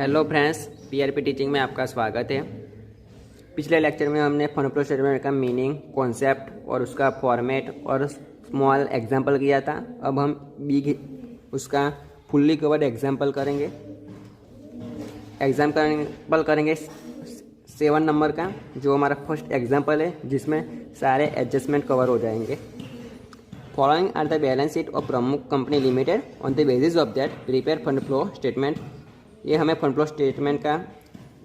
Hello friends, PRP teaching में आपका स्वागत है। पिछले लेक्चर में हमने फंड फ्लो स्टेटमेंट का मीनिंग, कॉन्सेप्ट और उसका फॉर्मेट और स्मॉल एग्जांपल किया था। अब हम बिग उसका फुल्ली कवर्ड एग्जांपल करेंगे। एग्जांपल करेंगे 7 नंबर का, जो हमारा फर्स्ट एग्जांपल है, जिसमें सारे एडजस्टमेंट कवर हो जाएंगे। Following are the balance sheet of Pramukh company limited on the basis of that prepare fund flow statement. ये हमें फंड फ्लो स्टेटमेंट का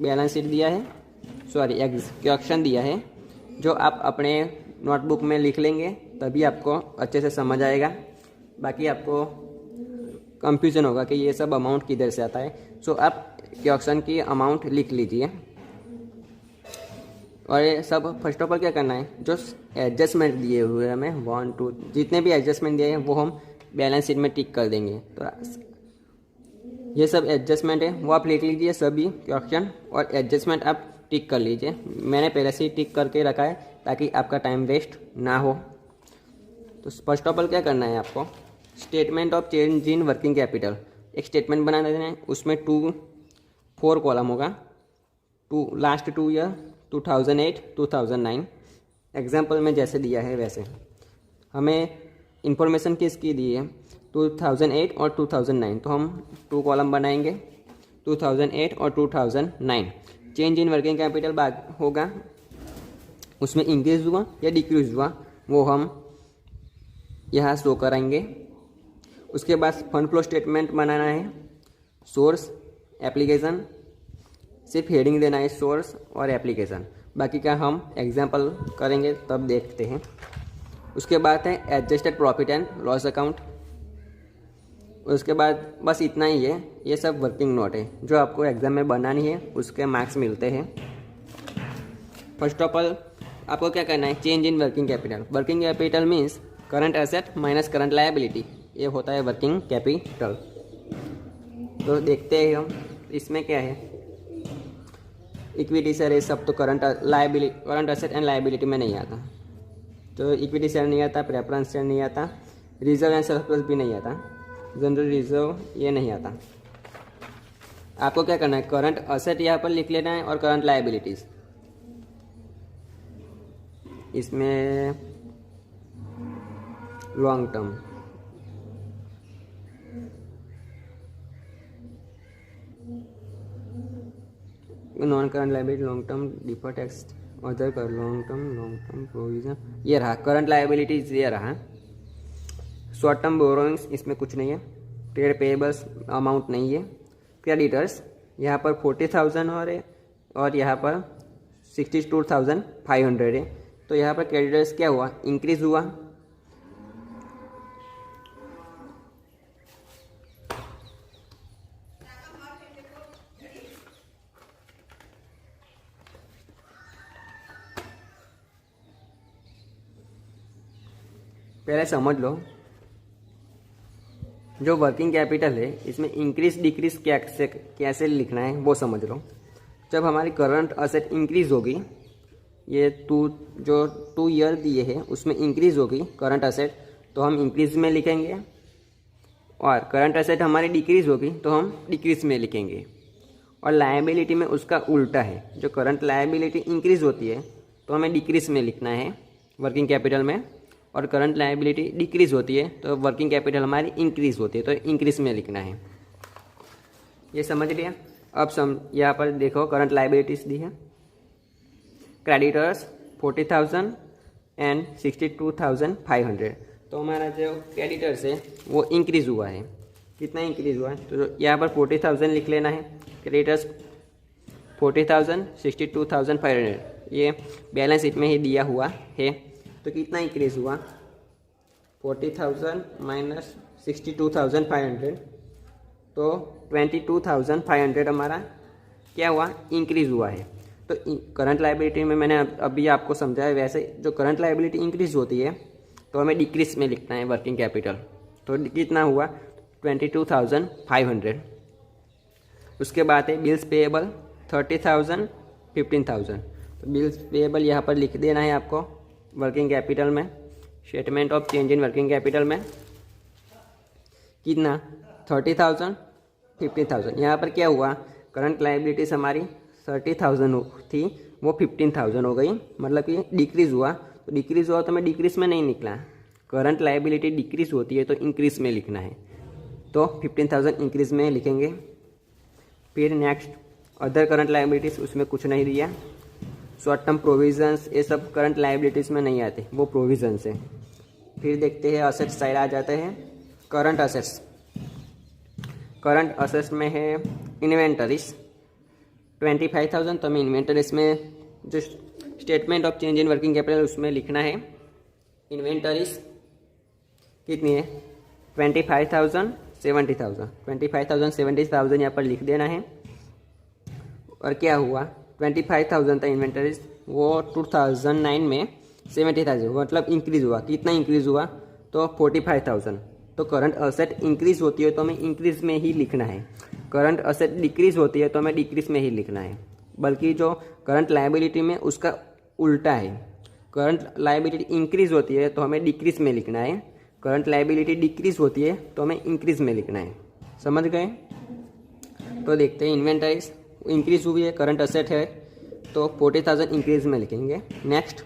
बैलेंस शीट दिया है, क्वेश्चन दिया है, जो आप अपने नोटबुक में लिख लेंगे तभी आपको अच्छे से समझ आएगा। बाकी आपको कंफ्यूजन होगा कि ये सब अमाउंट किधर से आता है। सो आप क्वेश्चन की अमाउंट लिख लीजिए। और ये सब फर्स्ट ऑफ ऑल क्या करना है, जो एडजस्टमेंट दिए हुए हैं हमें 1 2 जितने भी एडजस्टमेंट दिए हैं वो हम बैलेंस शीट में टिक कर देंगे। तो ये सब एडजस्टमेंट है, वो आप लिख लीजिए सभी क्वेश्चन, और एडजस्टमेंट आप टिक कर लीजिए। मैंने पहले से ही टिक करके रखा है ताकि आपका टाइम वेस्ट ना हो। तो फर्स्ट ऑफ ऑल क्या करना है आपको, statement of change in working capital एक स्टेटमेंट बना देना है। उसमें 4 कॉलम होगा, लास्ट 2 ईयर 2008 2009। एग्जाम्पल में जैसे दिया है वैसे हमें इंफॉर्मेशन किसकी दी है, 2008 और 2009। तो हम 2 कॉलम बनाएंगे, 2008 और 2009। चेंज इन वर्किंग कैपिटल बाद होगा, उसमें इंक्रीज हुआ या डिक्रीज हुआ वो हम यहाँ शो कराएंगे। उसके बाद फंड फ्लो स्टेटमेंट बनाना है। सोर्स, एप्लीकेशन, सिर्फ हेडिंग देना है सोर्स और एप्लीकेशन, बाकी का हम एग्जाम्पल करेंगे तब देखते हैं। उसके बाद है adjusted profit and loss account. उसके बाद बस इतना ही है। ये सब वर्किंग नोट है जो आपको एग्जाम में बनानी है, उसके मार्क्स मिलते हैं। फर्स्ट ऑफ ऑल आपको क्या करना है, change in working capital. Working capital means current asset minus current liability, ये होता है वर्किंग कैपिटल। तो देखते हैं हम इसमें क्या है। इक्विटी शेयर, ये सब तो करंट एसेट एंड लायबिलिटी में नहीं आता। तो इक्विटी शेयर नहीं आता, प्रेफरेंस शेयर नहीं आता, रिजर्व एंड सरप्लस भी नहीं आता, जनरल रिजर्व ये नहीं आता। आपको क्या करना है, करंट असेट यहाँ पर लिख लेना है और करंट लायबिलिटीज इसमें long term, non current liability, long term deferred tax, other कर लॉन्ग टर्म प्रोविजन, ये रहा करंट लायबिलिटीज, ये रहा। शॉर्ट टर्म बोरोइंग्स इसमें कुछ नहीं है। ट्रेड पेएबल्स अमाउंट नहीं है। क्रेडिटर्स यहाँ पर 40,000 और यहाँ पर 62,500 है। तो यहाँ पर क्रेडिटर्स क्या हुआ, इंक्रीज हुआ। पहले समझ लो, जो वर्किंग कैपिटल है इसमें इंक्रीज डिक्रीज कैसे लिखना है वो समझ लो। जब हमारी करंट असेट इंक्रीज होगी, ये जो 2 ईयर दिए हैं उसमें इंक्रीज होगी करंट असेट, तो हम इंक्रीज में लिखेंगे। और करंट असेट हमारी डिक्रीज होगी तो हम डिक्रीज में लिखेंगे। और लायबिलिटी में उसका उल्टा है, जो करंट लायबिलिटी इंक्रीज होती है तो हमें डिक्रीज में लिखना है वर्किंग कैपिटल में, और करंट लायबिलिटी डिक्रीज होती है तो वर्किंग कैपिटल हमारी इंक्रीज होती है, तो इंक्रीज में लिखना है। ये समझ लिया। अब यहाँ पर देखो करंट लायबिलिटीज दी है। Creditors 40,000 and 62,500। तो हमारा जो क्रेडिटर्स है वो इंक्रीज हुआ है। कितना इंक्रीज हुआ है, तो यहाँ पर 40,000 लिख लेना है। क्रेडिटर्स 40,000 62,500, ये बैलेंस शीट में ही दिया हुआ है। तो कितना इंक्रीज हुआ, 40,000 माइनस 62,500, तो 22,500 हमारा क्या हुआ, इंक्रीज हुआ है। तो करंट लायबिलिटी में मैंने अभी आपको समझाया, वैसे जो करंट लायबिलिटी इंक्रीज होती है तो हमें डिक्रीज में लिखना है वर्किंग कैपिटल। तो कितना हुआ, 22,500। उसके बाद है बिल्स पेएबल 30,000 15,000। तो बिल्स पेएबल यहाँ पर लिख देना है आपको वर्किंग कैपिटल में। Statement of change in working capital में कितना, 30,000 50,000। यहाँ पर क्या हुआ, करंट लाइबिलिटीज़ हमारी 30,000 थी, वो 15,000 हो गई, मतलब कि डिक्रीज़ हुआ। तो डिक्रीज़ हुआ तो हमें डिक्रीज़ में नहीं निकला, करंट लाइबिलिटी डिक्रीज़ होती है तो इंक्रीज़ में लिखना है, तो 15,000 इंक्रीज़ में लिखेंगे। फिर नेक्स्ट अदर करंट लाइबिलिटीज़, उसमें कुछ नहीं दिया। शॉर्ट टर्म प्रोविजंस ये सब करंट लाइबिलिटीज़ में नहीं आते, वो प्रोविजंस है। फिर देखते हैं असेट्स साइड आ जाते हैं। करंट असेट्स, करंट असेट्स में है इन्वेंटरीज 25,000, तो हमें इन्वेंटरीज में जो statement of change in working capital उसमें लिखना है इन्वेंटरीज कितनी है 25,000 70,000, 25,000 70,000 यहाँ पर लिख देना है। और क्या हुआ 25,000 था इन्वेंटरीज, वो 2009 में 70,000 मतलब इंक्रीज़ हुआ। कितना इंक्रीज़ हुआ तो 45,000। तो करंट असेट इंक्रीज़ होती है तो हमें इंक्रीज़ में ही लिखना है, करंट असेट डिक्रीज़ होती है तो हमें डिक्रीज़ में ही लिखना है। बल्कि जो करंट लायबिलिटी में उसका उल्टा है, करंट लायबिलिटी इंक्रीज़ होती है तो हमें डिक्रीज़ में लिखना है, करंट लायबिलिटी डिक्रीज़ होती है तो हमें इंक्रीज़ में लिखना है। समझ गए? तो देखते हैं इन्वेंटरीज इंक्रीज़ हुई है, करंट असेट है तो 40,000 इंक्रीज़ में लिखेंगे। नेक्स्ट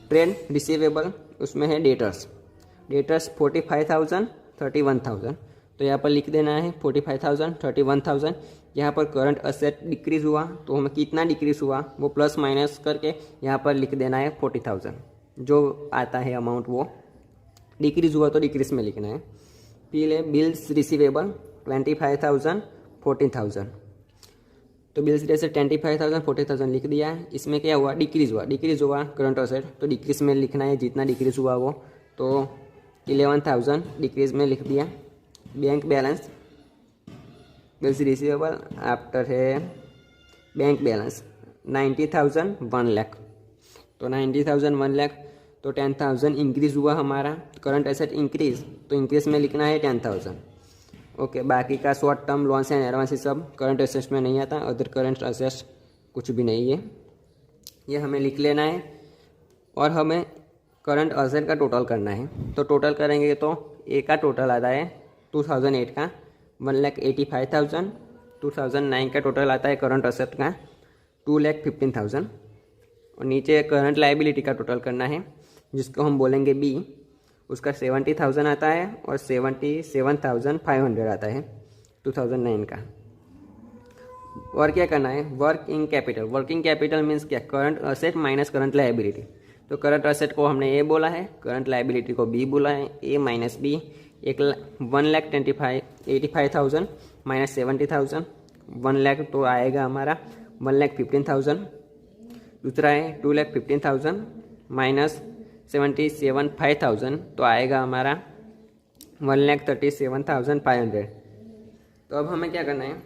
ट्रेड रिसीवेबल, उसमें है डेटर्स, डेटर्स 45,000 31,000, तो यहाँ पर लिख देना है 45,000 31,000। यहाँ पर करंट असेट डिक्रीज़ हुआ तो हमें कितना डिक्रीज़ हुआ वो प्लस माइनस करके यहाँ पर लिख देना है 40,000, जो आता है अमाउंट वो डिक्रीज़ हुआ तो डिक्रीज़ में लिखना है। फिर है बिल्स रिसीवेबल 25,000 14,000, तो बिल्स जैसे 25,000 40,000 लिख दिया है। इसमें क्या हुआ डिक्रीज़ हुआ करंट असेट तो डिक्रीज़ में लिखना है, जितना डिक्रीज़ हुआ वो, तो 11,000 डिक्रीज़ में लिख दिया। Bank balance bills receivable after है बैंक बैलेंस 90,000 1 लाख, तो 90,000 1 लाख, तो 10,000 इंक्रीज़ हुआ हमारा, करंट एसेट इंक्रीज़ तो इंक्रीज़ में लिखना है 10,000। ओके, बाकी का short term loans and advance ये सब करंट एसेट्स में नहीं आता, अदर करंट एसेट्स कुछ भी नहीं है, ये हमें लिख लेना है। और हमें करंट एसेट का टोटल करना है, तो टोटल करेंगे तो ए का टोटल आता है 2008 का 1,85,000, 2009 का टोटल आता है करंट एसेट का 2,15,000, और नीचे करंट लायबिलिटी का टोटल करना है जिसको हम बोलेंगे बी, उसका 70,000 आता है और 77,500 आता है 2009 का। और क्या करना है working capital, working capital means क्या current asset minus current liability, तो करंट असेट को हमने ए बोला है, करंट लायबिलिटी को बी बोला है, ए माइनस बी 1,85,000 माइनस 70,000 1 लाख तो आएगा हमारा 1,15,000। दूसरा है 2,15,000 माइनस 77,500 तो आएगा हमारा 1,37,500। तो अब हमें क्या करना है,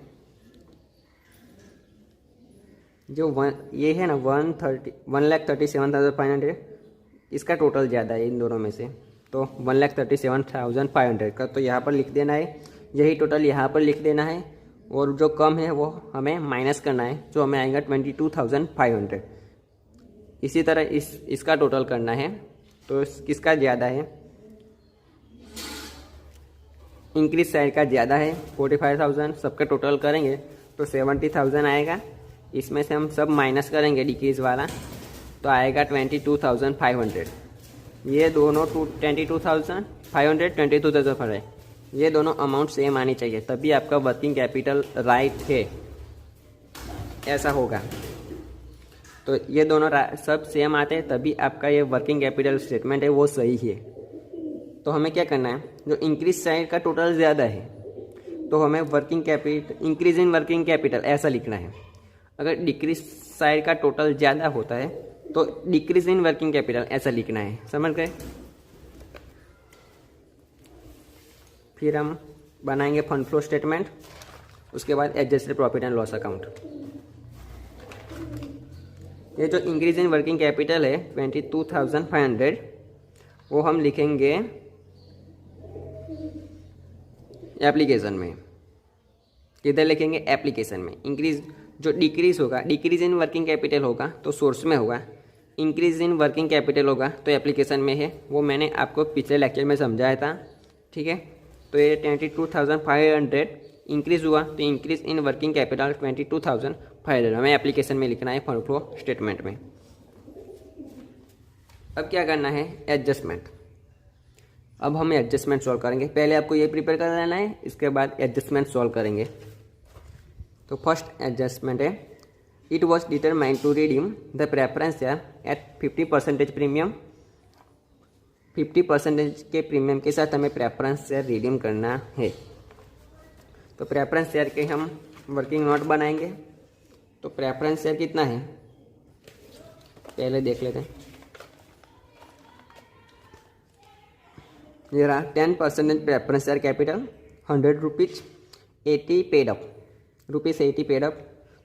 जो ये है ना 1,37,500 इसका टोटल ज़्यादा है इन दोनों में से, तो 1,37,500 का तो यहाँ पर लिख देना है, यही टोटल यहाँ पर लिख देना है, और जो कम है वो हमें माइनस करना है, जो हमें आएगा 22,500। इसी तरह इसका टोटल करना है, तो किसका ज़्यादा है, इंक्रीज साइड का ज़्यादा है 45,000, सबका टोटल करेंगे तो 70,000 आएगा, इसमें से हम सब माइनस करेंगे डिक्रीज वाला तो आएगा 22,500। ये दोनों 22,500 22,500 ये दोनों अमाउंट सेम आनी चाहिए, तभी आपका वर्किंग कैपिटल राइट है, ऐसा होगा। तो ये दोनों सब सेम आते हैं तभी आपका ये वर्किंग कैपिटल स्टेटमेंट है वो सही है। तो हमें क्या करना है, जो इंक्रीज साइड का टोटल ज़्यादा है तो हमें working capital increase in working capital ऐसा लिखना है। अगर डिक्रीज साइड का टोटल ज़्यादा होता है तो डिक्रीज इन वर्किंग कैपिटल ऐसा लिखना है। समझ गए? फिर हम बनाएंगे फंड फ्लो स्टेटमेंट, उसके बाद adjusted profit and loss account. ये जो इंक्रीज इन वर्किंग कैपिटल है 22,500 वो हम लिखेंगे एप्लीकेशन में। किधर लिखेंगे? एप्लीकेशन में। इंक्रीज जो डिक्रीज होगा, डिक्रीज इन वर्किंग कैपिटल होगा तो सोर्स में होगा, इंक्रीज इन वर्किंग कैपिटल होगा तो एप्लीकेशन में है। वो मैंने आपको पिछले लेक्चर में समझाया था, ठीक है। तो ये 22,500 इंक्रीज हुआ तो इंक्रीज इन वर्किंग कैपिटल 22,500 हमें एप्लीकेशन में लिखना है फंड फ्लो स्टेटमेंट में। अब क्या करना है, एडजस्टमेंट। अब हम एडजस्टमेंट सॉल्व करेंगे। पहले आपको ये प्रिपेयर कर लेना है, इसके बाद एडजस्टमेंट सॉल्व करेंगे। तो फर्स्ट एडजस्टमेंट है, it was determined to redeem the preference share at 50% premium. 50% के प्रीमियम के साथ हमें प्रेफरेंस शेयर रिडीम करना है। तो प्रेफरेंस शेयर के हम वर्किंग नोट बनाएंगे। तो प्रेफरेंस शेयर कितना है पहले देख लेते हैं। ये रहा 10% preference share capital 100 rupees 80 paid up rupees 80 paid up.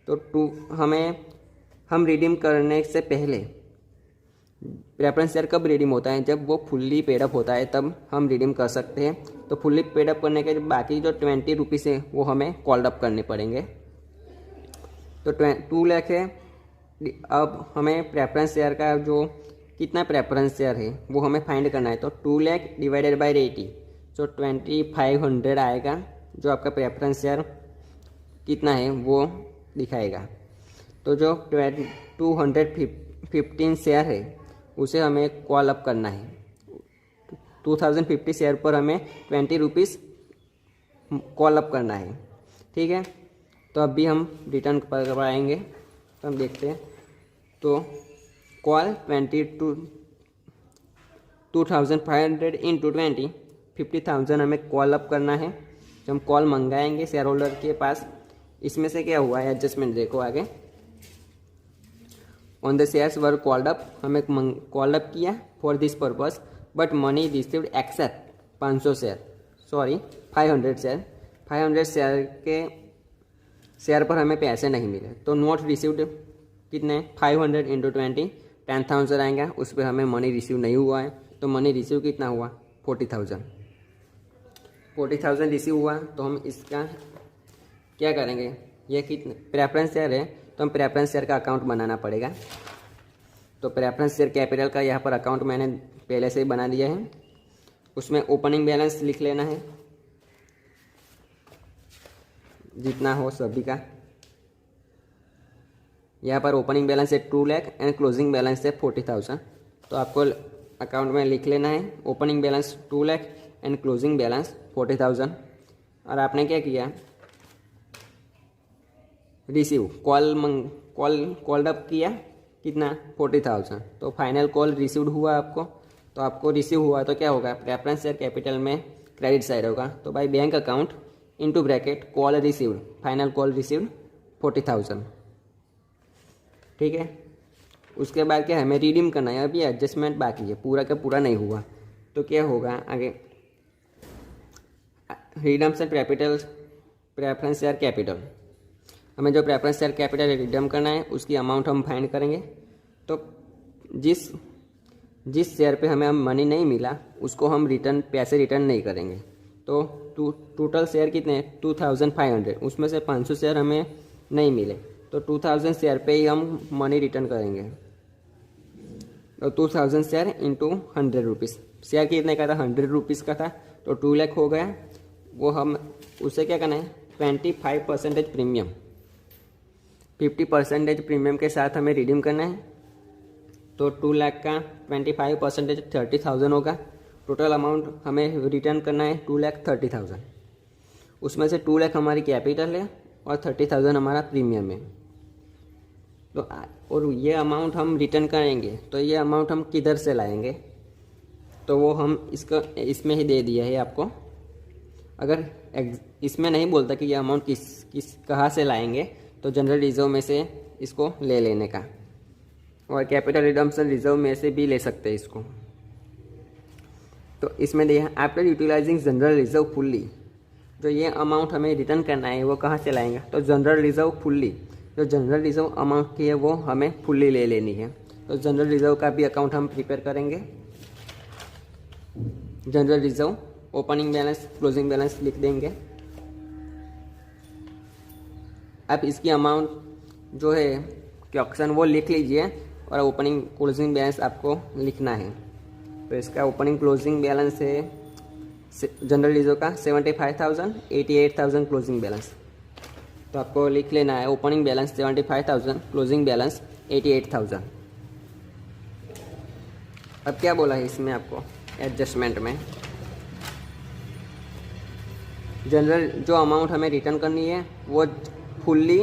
तो हम रिडीम करने से पहले प्रेफरेंस शेयर कब रिडीम होता है, जब वो फुल्ली पेड अप होता है तब हम रिडीम कर सकते हैं। तो फुल्ली पेड अप करने के बाकी जो 20 रुपीज़ है वो हमें कॉल्ड अप करने पड़ेंगे। तो 2 लाख है। अब हमें प्रेफरेंस शेयर का जो कितना प्रेफरेंस शेयर है वो हमें फाइंड करना है। तो 2 लाख डिवाइडेड बाई 80 जो 2500 आएगा, जो आपका प्रेफरेंस शेयर कितना है वो दिखाएगा। तो जो 215 शेयर है उसे हमें कॉल अप करना है। 2050 शेयर पर हमें 20 रुपीज़ कॉल अप करना है, ठीक है। तो अभी हम रिटर्न करवाएंगे, तो हम देखते हैं। तो कॉल 2500 इंटू 20 50,000 हमें कॉल अप करना है। जब हम कॉल मंगाएंगे शेयर होल्डर के पास, इसमें से क्या हुआ है एडजस्टमेंट देखो आगे। On the shares were called up, हमें कॉल अप किया for this purpose, but money received accept 500 share 500 share 500 share के शेयर पर हमें पैसे नहीं मिले। तो नॉट रिसीव्ड कितने 500 इंटू 20 10,000 आएंगे, उस पर हमें मनी रिसीव नहीं हुआ है। तो मनी रिसीव कितना हुआ 40,000 रिसीव हुआ। तो हम इसका क्या करेंगे, ये कितने प्रेफरेंस शेयर है तो हम प्रेफरेंस शेयर का अकाउंट बनाना पड़ेगा। तो प्रेफरेंस शेयर कैपिटल का यहाँ पर अकाउंट मैंने पहले से ही बना दिया है। उसमें ओपनिंग बैलेंस लिख लेना है जितना हो सभी का। यहाँ पर ओपनिंग बैलेंस है 2 लाख एंड क्लोजिंग बैलेंस है 40,000। तो आपको अकाउंट में लिख लेना है opening balance 2 lakh and closing balance 40,000। और आपने क्या किया, रिसीव कॉल्ड अप किया कितना 40,000। तो फाइनल कॉल रिसीव्ड हुआ आपको। तो आपको रिसीव हुआ तो क्या होगा, प्रेफरेंस शेयर कैपिटल में क्रेडिट साइड होगा। तो by bank account into bracket call received, final call received 40,000, ठीक है। उसके बाद क्या हमें रिडीम करना है। अभी एडजस्टमेंट बाकी है, पूरा का पूरा नहीं हुआ। तो क्या होगा आगे, redemption capital preference share capital, हमें जो प्रेफरेंस शेयर कैपिटल रिडीम करना है उसकी अमाउंट हम फाइंड करेंगे। तो जिस शेयर पे हमें मनी नहीं मिला उसको हम पैसे रिटर्न नहीं करेंगे। तो टोटल शेयर कितने हैं 2500, उसमें से 500 शेयर हमें नहीं मिले तो 2000 शेयर पे ही हम मनी रिटर्न करेंगे। तो 2000 शेयर इंटू 100 रुपीज़, शेयर कितने का था 100 रुपीज़ का था। तो 2 लाख हो गया। वो हम उससे क्या करना है 25% प्रीमियम, 50% प्रीमियम के साथ हमें रिडीम करना है। तो 2 लाख का 25% 30,000 होगा। टोटल अमाउंट हमें रिटर्न करना है 2,30,000। उसमें से 2 लाख हमारी कैपिटल है और 30,000 हमारा प्रीमियम है। तो और ये अमाउंट हम रिटर्न करेंगे तो ये अमाउंट हम किधर से लाएंगे, तो वो हम इसमें ही दे दिया है आपको। अगर इसमें नहीं बोलता कि ये अमाउंट कहाँ से लाएंगे तो जनरल रिजर्व में से इसको ले लेने का, और कैपिटल रिडम्पशन रिजर्व में से भी ले सकते हैं इसको। तो इसमें दिया after utilising general reserve fully, जो ये अमाउंट हमें रिटर्न करना है वो कहाँ से लाएंगे, तो जनरल रिजर्व फुल्ली, जो जनरल रिजर्व अमाउंट की है वो हमें फुल्ली ले लेनी है। तो जनरल रिजर्व का भी अकाउंट हम प्रिपेयर करेंगे। General reserve opening balance closing balance लिख देंगे। अब इसकी अमाउंट जो है क्वेश्चन वो लिख लीजिए और ओपनिंग क्लोजिंग बैलेंस आपको लिखना है। तो इसका ओपनिंग क्लोजिंग बैलेंस है जनरल रिजर्व का 75,000, 88,000 क्लोजिंग बैलेंस। तो आपको लिख लेना है ओपनिंग बैलेंस 75,000, क्लोजिंग बैलेंस 88,000। अब क्या बोला है इसमें आपको एडजस्टमेंट में, जनरल जो अमाउंट हमें रिटर्न करनी है वो fully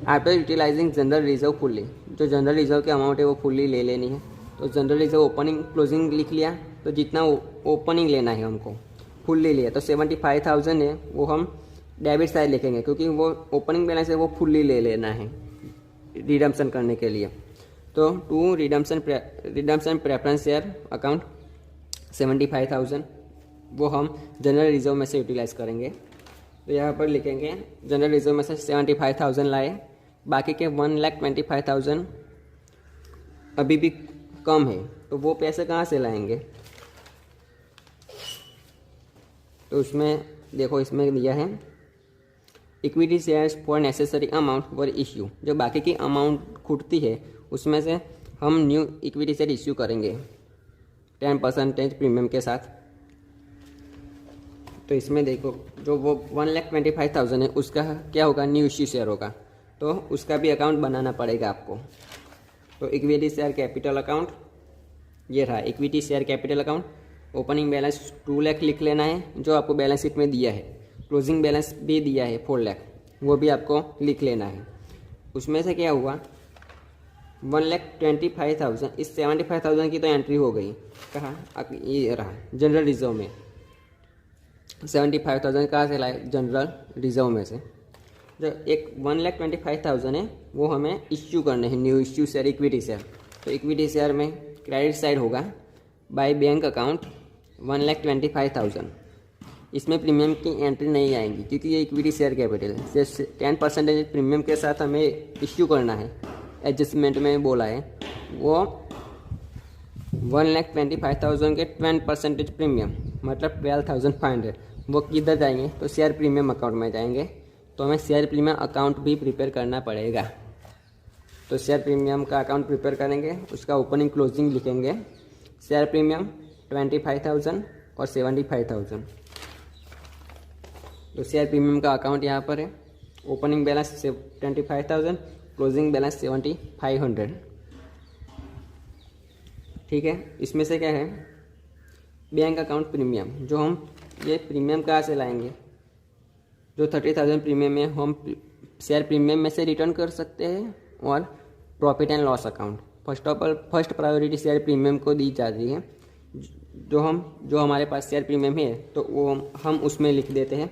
after utilising general reserve fully, जो जनरल रिजर्व की अमाउंट है वो फुल्ली ले लेनी है। तो जनरल रिजर्व ओपनिंग क्लोजिंग लिख लिया, तो जितना ओपनिंग लेना है हमको फुल्ली लिया, तो 75,000 है वो हम डेबिट साइड लिखेंगे, क्योंकि वो ओपनिंग बैलेंस है वो फुल्ली ले लेना है रिडम्पशन करने के लिए। तो to redemption preference share account 75,000 वो हम जनरल रिजर्व में से यूटिलाइज करेंगे। तो यहाँ पर लिखेंगे जनरल रिजर्व में से 75,000 लाए, बाकी के 1,25,000 अभी भी कम है, तो वो पैसे कहाँ से लाएंगे। तो उसमें देखो इसमें दिया है equity shares for necessary amount were issue, जो बाकी की अमाउंट खुटती है उसमें से हम न्यू इक्विटी शेयर इश्यू करेंगे 10% प्रीमियम के साथ। तो इसमें देखो जो वो 1,25,000 है उसका क्या होगा, न्यू इश्यू शेयर होगा, तो उसका भी अकाउंट बनाना पड़ेगा आपको। तो इक्विटी शेयर कैपिटल अकाउंट ये रहा, equity share capital account. Opening balance 2 lakh लिख लेना है जो आपको बैलेंस शीट में दिया है, क्लोजिंग बैलेंस भी दिया है 4 लाख, वो भी आपको लिख लेना है। उसमें से क्या हुआ 1,25,000, इस 75,000 की तो एंट्री हो गई कहाँ, ये रहा जनरल रिजर्व में। 75,000 कहाँ से लाए, जनरल रिजर्व में से। जो एक 1,25,000 है वो हमें इश्यू करने हैं, new issue share equity share. तो इक्विटी शेयर में क्रेडिट साइड होगा बाय बैंक अकाउंट 1,25,000। इसमें प्रीमियम की एंट्री नहीं आएंगी क्योंकि ये इक्विटी शेयर कैपिटल है, 10% प्रीमियम के साथ हमें इश्यू करना है। एडजस्टमेंट में बोला है वो 1,25,000 के 10% प्रीमियम मतलब 12,500 वो किधर जाएंगे, तो शेयर प्रीमियम अकाउंट में जाएंगे। तो हमें शेयर प्रीमियम अकाउंट भी प्रिपेयर करना पड़ेगा। तो शेयर प्रीमियम का अकाउंट प्रिपेयर करेंगे, उसका ओपनिंग क्लोजिंग लिखेंगे, शेयर प्रीमियम 25,000 और 75,000। तो शेयर प्रीमियम का अकाउंट यहाँ पर है, ओपनिंग बैलेंस 25,000, क्लोजिंग बैलेंस 7,500। ठीक है, इसमें से क्या है बैंक अकाउंट प्रीमियम, जो हम ये प्रीमियम कहाँ से लाएंगे, जो 30,000 प्रीमियम है हम शेयर प्रीमियम में से रिटर्न कर सकते हैं। और profit and loss account first priority share premium को दी जाती है, जो हमारे पास शेयर प्रीमियम है तो वो हम उसमें लिख देते हैं।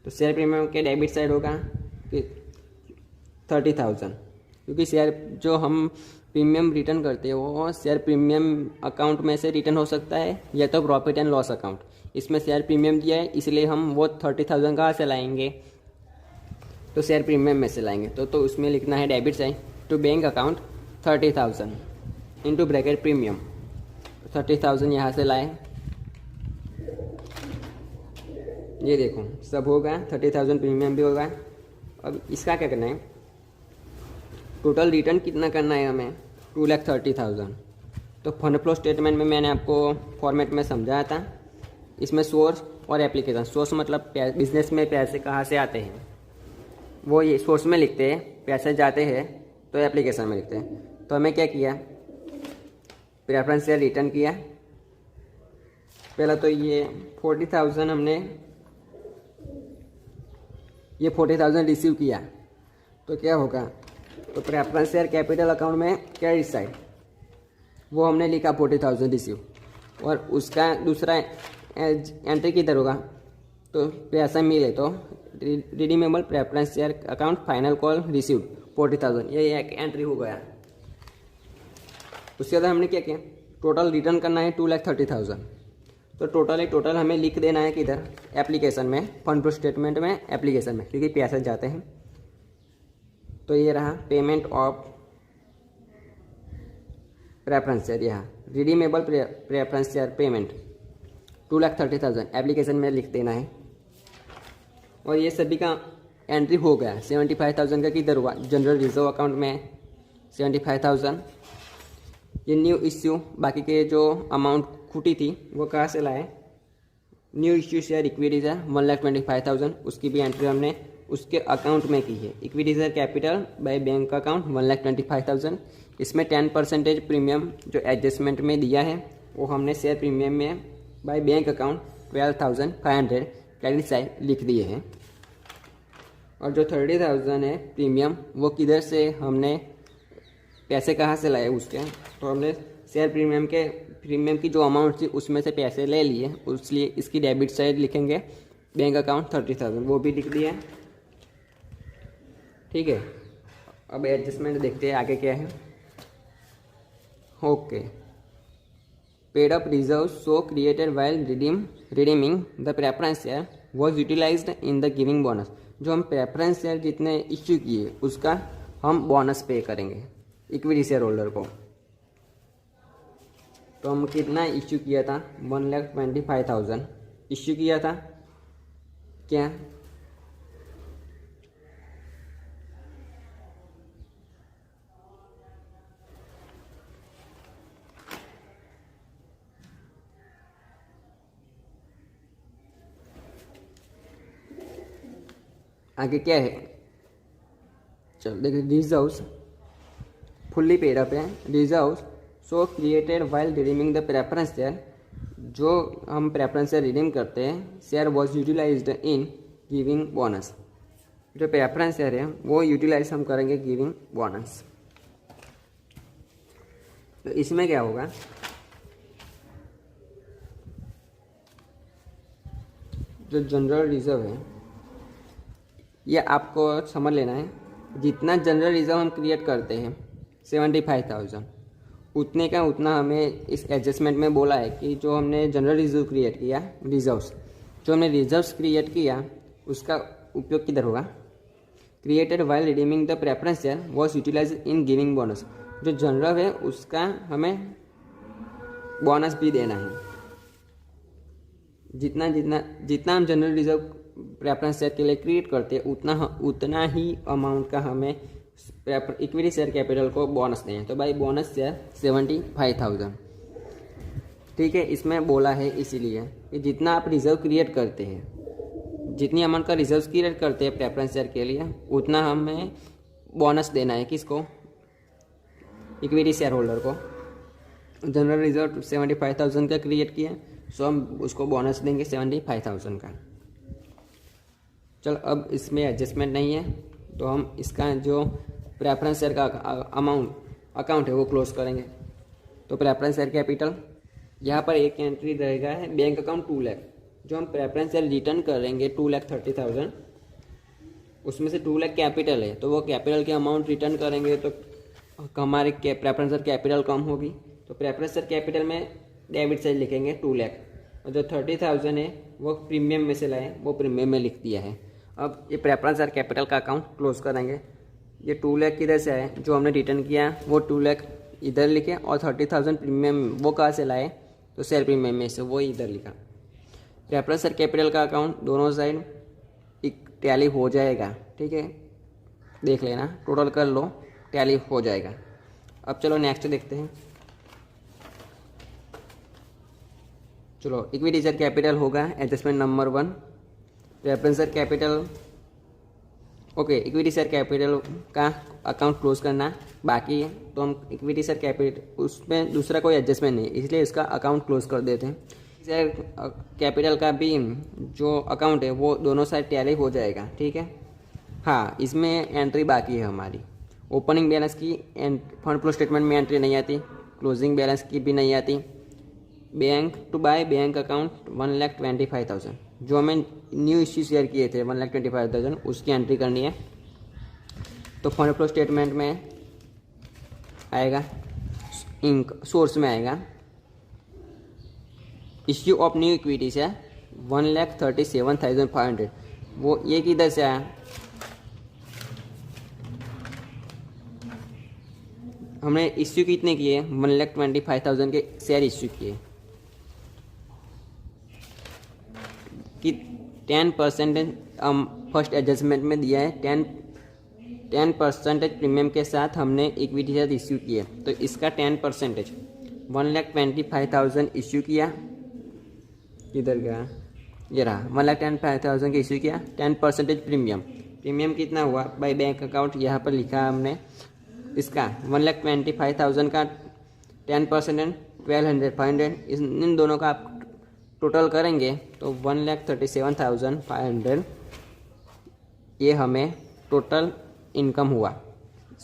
तो शेयर प्रीमियम के डेबिट साइड होगा 30,000, क्योंकि शेयर जो हम प्रीमियम रिटर्न करते हैं वो शेयर प्रीमियम अकाउंट में से रिटर्न हो सकता है या तो प्रॉफिट एंड लॉस अकाउंट। इसमें शेयर प्रीमियम दिया है इसलिए हम वो 30,000 कहाँ से लाएंगे, तो शेयर प्रीमियम में से लाएंगे। तो उसमें लिखना है debit side to bank account 30,000 into bracket premium. 30,000 यहाँ से लाए, ये देखो सब होगा, 30,000 प्रीमियम भी होगा। अब इसका क्या करना है, टोटल रिटर्न कितना करना है हमें, 2,30,000। तो फंड फ्लो स्टेटमेंट में मैंने आपको फॉर्मेट में समझाया था। इसमें सोर्स और एप्लीकेशन, सोर्स मतलब बिजनेस में पैसे कहाँ से आते हैं वो ये सोर्स में लिखते हैं, पैसे जाते हैं तो एप्लीकेशन में लिखते हैं। तो हमें क्या किया, प्रेफरेंस शेयर रिटर्न किया। पहला तो ये 40,000 हमने ये 40,000 रिसीव किया, तो क्या होगा, तो प्रेफरेंस शेयर कैपिटल अकाउंट में क्रेडिट साइड वो हमने लिखा 40,000 रिसीव, और उसका दूसरा एंट्री किधर होगा, तो पैसा मिले तो redeemable preference share account final call received 40,000, ये एक एंट्री हो गया। उसके बाद हमने क्या किया, टोटल रिटर्न करना है 2,30,000। तो टोटल हमें लिख देना है किधर, एप्लीकेशन में, फंड फ्लो स्टेटमेंट में, एप्लीकेशन में, क्योंकि पैसे जाते हैं। तो ये रहा पेमेंट ऑफ प्रेफरेंस शेयर, यहाँ redeemable preference share payment 2,30,000 application में लिख देना है। और ये सभी का एंट्री हो गया। 75,000 का किधर हुआ, जनरल रिजर्व अकाउंट में 75,000। ये न्यू इश्यू, बाकी के जो अमाउंट खुटी थी वो कहाँ से लाए, new issue share equity share 1,25,000, उसकी भी एंट्री हमने उसके अकाउंट में की है। Equity share capital by bank account 1,25,000। इसमें 10% प्रीमियम जो एडजस्टमेंट में दिया है वो हमने शेयर प्रीमियम में bye bank account 12,500 credit side लिख दिए हैं। और जो 30,000 है प्रीमियम, वो किधर से हमने पैसे कहाँ से लाए उसके, तो हमने शेयर प्रीमियम की जो अमाउंट थी उसमें से पैसे ले लिए, इसलिए इसकी डेबिट साइड लिखेंगे बैंक अकाउंट 30,000, वो भी लिख दिया। ठीक है, अब एडजस्टमेंट देखते हैं आगे क्या है। Okay, paid up reserve so created while redeeming the preference share was utilised in the giving bonus. जो हम प्रेफरेंस शेयर जितने इश्यू किए उसका हम बोनस पे करेंगे इक्विटी शेयर होल्डर को। तो हम कितना इश्यू किया था, 1,25,000 इश्यू किया था क्या। आगे क्या है, चलो देखिए, रिजर्व्स फुल्ली पेड अप है। Reserves so created while redeeming the preference share, जो हम प्रेफरेंस शेयर रिडीम करते हैं, share was utilised in giving bonus. जो प्रेफरेंस शेयर है वो यूटिलाइज हम करेंगे गिविंग बोनस। तो इसमें क्या होगा, जो जनरल रिजर्व है ये आपको समझ लेना है। जितना जनरल रिजर्व हम क्रिएट करते हैं 75,000, उतने का उतना हमें इस एडजस्टमेंट में बोला है कि जो हमने जनरल रिजर्व क्रिएट किया, रिजर्व्स जो हमने रिजर्व्स क्रिएट किया उसका उपयोग किधर होगा, created while redeeming the preference share was utilise in giving bonus. जो जनरल है उसका हमें बोनस भी देना है। जितना जितना जितना हम जनरल रिजर्व प्रेफरेंस शेयर के लिए क्रिएट करते हैं उतना ही अमाउंट का हमें इक्विटी शेयर कैपिटल को बोनस दें। तो भाई बोनस शेयर 75,000। ठीक है, इसमें बोला है इसीलिए कि जितना आप रिजर्व क्रिएट करते हैं, जितनी अमाउंट का रिजर्व क्रिएट करते हैं प्रेफरेंस शेयर के लिए, उतना हमें बोनस देना है। किसको, इक्विटी शेयर होल्डर को। जनरल रिजर्व 75,000 का क्रिएट किया, सो हम उसको बोनस देंगे 75,000 का। चल, अब इसमें एडजस्टमेंट नहीं है तो हम इसका जो प्रेफरेंस शेयर का अकाउंट है वो क्लोज करेंगे। तो प्रेफरेंस शेयर कैपिटल, यहाँ पर एक एंट्री रहेगा है बैंक अकाउंट 2 लाख। जो हम प्रेफरेंस शेयर रिटर्न करेंगे 2,30,000, उसमें से 2 लाख कैपिटल है, तो वो कैपिटल के अमाउंट रिटर्न करेंगे तो हमारे प्रेफरेंस शेयर कैपिटल कम होगी। तो प्रेफरेंस शेयर कैपिटल में डेबिट साइड लिखेंगे 2 लाख, और जो 30,000 है वो प्रीमियम में से लाए, वो प्रीमियम में लिख दिया है। अब ये प्रेफरेंस शेयर कैपिटल का अकाउंट क्लोज करेंगे। ये 2 लाख किधर से आए, जो हमने रिटर्न किया वो 2 लाख इधर लिखे, और 30,000 प्रीमियम वो कहाँ से लाए, तो शेयर प्रीमियम में से वो इधर लिखा। प्रेफरेंस शेयर कैपिटल का अकाउंट दोनों साइड एक टैली हो जाएगा। ठीक है, देख लेना, टोटल कर लो, टैली हो जाएगा। अब चलो नेक्स्ट देखते हैं। चलो, इक्विटी शेयर कैपिटल होगा adjustment number 1। Preference share capital, okay, equity share capital का अकाउंट क्लोज करना बाकी है, तो हम इक्विटी शेयर कैपिटल उसमें दूसरा कोई एडजस्टमेंट नहीं, इसलिए इसका अकाउंट क्लोज कर देते हैं। शेयर कैपिटल का भी जो अकाउंट है वो दोनों साइड टैली हो जाएगा। ठीक है, हाँ, इसमें एंट्री बाकी है हमारी। ओपनिंग बैलेंस की फंड फ्लो स्टेटमेंट में एंट्री नहीं आती, क्लोजिंग बैलेंस की भी नहीं आती। Bank to by bank account 1,25,000, जो हमें न्यू इश्यू शेयर किए थे 1,25,000, उसकी एंट्री करनी है। तो फंड फ्लो स्टेटमेंट में आएगा, सोर्स में आएगा इश्यू ऑफ न्यू इक्विटी से 1,37,500। वो ये किधर से आया, हमने इश्यू कितने किए, 1,25,000 के शेयर इश्यू किए कि 10% फर्स्ट एडजस्टमेंट में दिया है, 10% प्रीमियम के साथ हमने इक्विटी शेयर इश्यू किए। तो इसका 10% 1,25,000 इश्यू किया, किधर गया, ये रहा 1,10,5,000 का इश्यू किया, 10% प्रीमियम। प्रीमियम कितना हुआ बाय बैंक अकाउंट, यहाँ पर लिखा हमने इसका 1,25,000 का 10% एंड 1,200 इन दोनों का आप टोटल करेंगे तो 1,37,500 ये हमें टोटल इनकम हुआ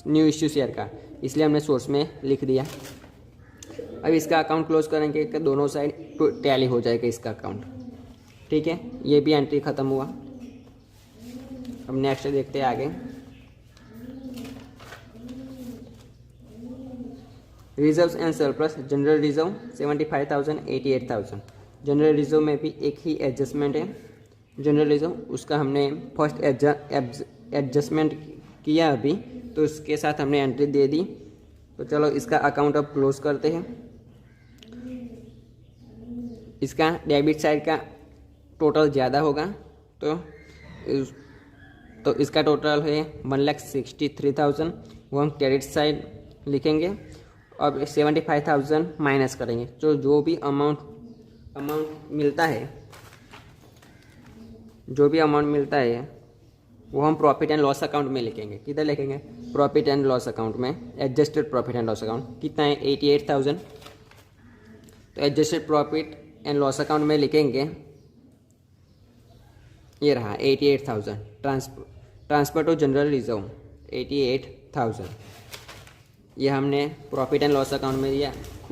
न्यू इश्यू शेयर का, इसलिए हमने सोर्स में लिख दिया। अब इसका अकाउंट क्लोज करेंगे कि दोनों साइड टैली हो जाएगा इसका अकाउंट। ठीक है, ये भी एंट्री ख़त्म हुआ। अब नेक्स्ट देखते हैं आगे। Reserves and surplus, general reserve 75,000 88,000। General reserve में भी एक ही एडजस्टमेंट है। जनरल रिजर्व उसका हमने फर्स्ट एडजस्टमेंट किया अभी, तो उसके साथ हमने एंट्री दे दी। तो चलो इसका अकाउंट अब क्लोज करते हैं। इसका डेबिट साइड का टोटल ज़्यादा होगा, तो इसका टोटल है 1,63,000, वो हम क्रेडिट साइड लिखेंगे। अब 75,000 माइनस करेंगे, तो जो भी अमाउंट मिलता है, वो हम प्रॉफिट एंड लॉस अकाउंट में लिखेंगे। किधर लिखेंगे? प्रॉफिट एंड लॉस अकाउंट में। Adjusted profit and loss account कितना है? 88,000। तो adjusted profit and loss account में लिखेंगे, ये रहा 88,000। ट्रांसफर टू जनरल रिजर्व 88,000, ये हमने प्रॉफिट एंड लॉस अकाउंट में दिया।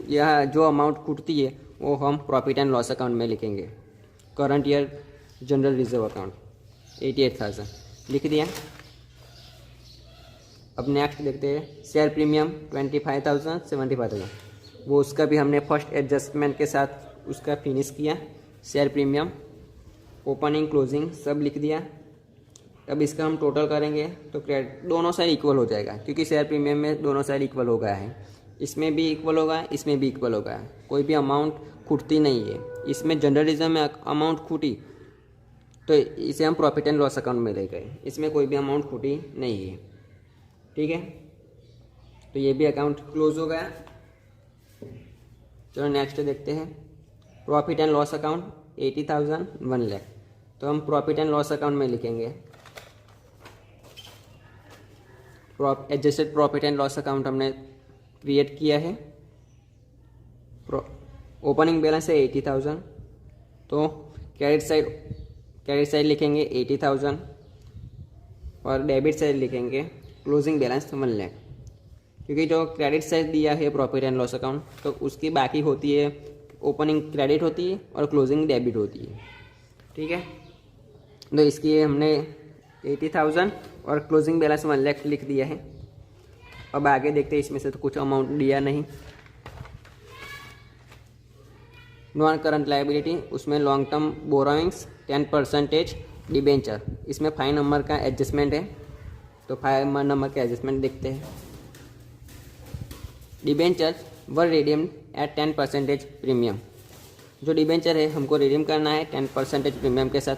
यह जो अमाउंट खुटती है वो हम प्रॉफिट एंड लॉस अकाउंट में लिखेंगे। Current year general reserve account 88,000 लिख दिया। अब नेक्स्ट देखते हैं शेयर प्रीमियम 25,000 75,000, वो उसका भी हमने फर्स्ट एडजस्टमेंट के साथ उसका फिनिश किया। शेयर प्रीमियम ओपनिंग क्लोजिंग सब लिख दिया। अब इसका हम टोटल करेंगे तो दोनों साइड इक्वल हो जाएगा, क्योंकि शेयर प्रीमियम में दोनों साइड इक्वल हो गया है। इसमें भी इक्वल होगा, इसमें भी इक्वल होगा, कोई भी अमाउंट खुटती नहीं है। इसमें जनरल रिजर्व में अमाउंट खुटी तो इसे हम प्रॉफिट एंड लॉस अकाउंट में ले गए, इसमें कोई भी अमाउंट खुटी नहीं है। ठीक है, तो ये भी अकाउंट क्लोज हो गया। चलो नेक्स्ट देखते हैं profit and loss account 80,000 1 lakh. तो हम प्रॉफिट एंड लॉस अकाउंट में लिखेंगे adjusted profit and loss account हमने क्रिएट किया है। ओपनिंग बैलेंस है 80,000, तो क्रेडिट साइड लिखेंगे 80,000 और डेबिट साइड लिखेंगे क्लोजिंग बैलेंस 1 लाख। क्योंकि जो क्रेडिट साइड दिया है प्रॉफिट एंड लॉस अकाउंट, तो उसकी बाकी होती है ओपनिंग क्रेडिट होती है और क्लोजिंग डेबिट होती है। ठीक है, तो इसकी हमने 80,000 और क्लोजिंग बैलेंस 1 लाख लिख दिया है। अब आगे देखते हैं, इसमें से तो कुछ अमाउंट दिया नहीं। नॉन करंट लायबिलिटी, उसमें लॉन्ग टर्म बोरोइंग्स 10% डिबेंचर, इसमें 5 नंबर का एडजस्टमेंट है, तो 5 नंबर का एडजस्टमेंट देखते हैं। डिबेंचर वर रिडीम्ड एट 10% प्रीमियम, जो डिबेंचर है हमको रिडीम करना है 10% प्रीमियम के साथ।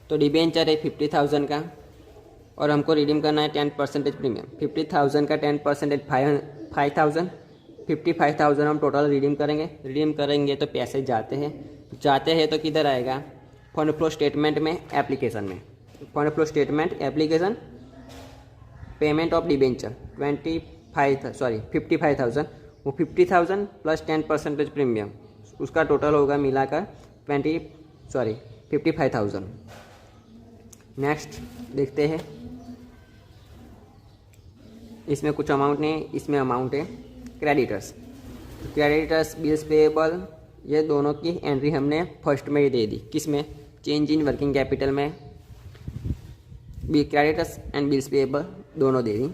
तो डिबेंचर है 50,000 का और हमको रिडीम करना है 10% प्रीमियम। 50,000 का 10% 5,000, 55,000 हम टोटल रिडीम करेंगे तो पैसे जाते हैं तो किधर आएगा? फंड फ्लो स्टेटमेंट में, एप्लीकेशन में। Fund flow statement application payment of debenture 55,000, वो 50,000 प्लस 10% प्रीमियम, उसका टोटल होगा मिलाकर 55,000। नेक्स्ट देखते हैं, इसमें कुछ अमाउंट नहीं, इसमें अमाउंट है क्रेडिटर्स। बिल्स पेएबल, ये दोनों की एंट्री हमने फर्स्ट में ही दे दी। किस में? चेंज इन वर्किंग कैपिटल में क्रेडिटर्स एंड बिल्स पेएबल दोनों दे दी,